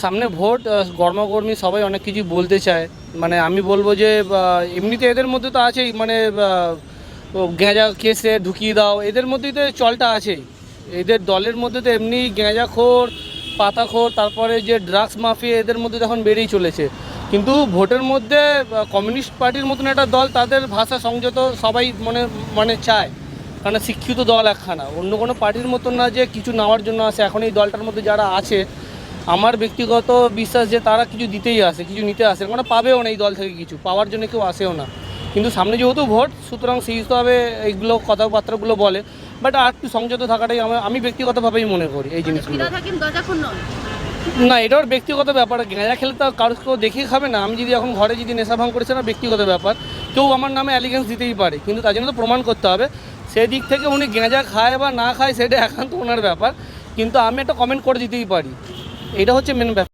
সামনে ভোট, গর্মাগর্মি সবাই অনেক কিছু বলতে চায়। মানে আমি বলবো যে এমনিতে এদের মধ্যে তো আছেই, মানে গেঁজা কেসে ঢুকিয়ে দাও, এদের মধ্যেই তো চলটা আছেই। এদের দলের মধ্যে তো এমনি গেঁজাখোর, পাতাখোর, তারপরে যে ড্রাগস মাফিয়া, এদের মধ্যে এখন বেড়েই চলেছে। কিন্তু ভোটের মধ্যে কমিউনিস্ট পার্টির মতন একটা দল, তাদের ভাষা সংযত সবাই মানে চায়, কারণ শিক্ষিত দল একখানা, অন্য কোনো পার্টির মতন না যে কিছু নেওয়ার জন্য আসে। এখন এই দলটার মধ্যে যারা আছে, আমার ব্যক্তিগত বিশ্বাস যে তারা কিছু দিতেই আসে, কিছু নিতে আসে, মানে পাবেও না এই দল থেকে, কিছু পাওয়ার জন্য কেউ আসেও না। কিন্তু সামনে যেহেতু ভোট, সুতরাং সেই হিসাবে এইগুলো কথাবার্তাগুলো বলে, বাট আর একটু সংযত থাকাটাই আমি ব্যক্তিগতভাবেই মনে করি এই জিনিসগুলো। না, এটা ওর ব্যক্তিগত ব্যাপার। গাঁজা খেলে তো কারোর কেউ দেখেই খাবে না। আমি যদি এখন ঘরে যদি নেশা ভাঙ করেছে, না ব্যক্তিগত ব্যাপার, কেউ আমার নামে অ্যালিগেন্স দিতেই পারে, কিন্তু তার জন্য তো প্রমাণ করতে হবে। সেই দিক থেকে উনি গাঁজা খায় বা না খায় সেটা একান্ত ওনার ব্যাপার, কিন্তু আমি একটা কমেন্ট করে দিতেই পারি। এটা হচ্ছে মেন ব্যাপার।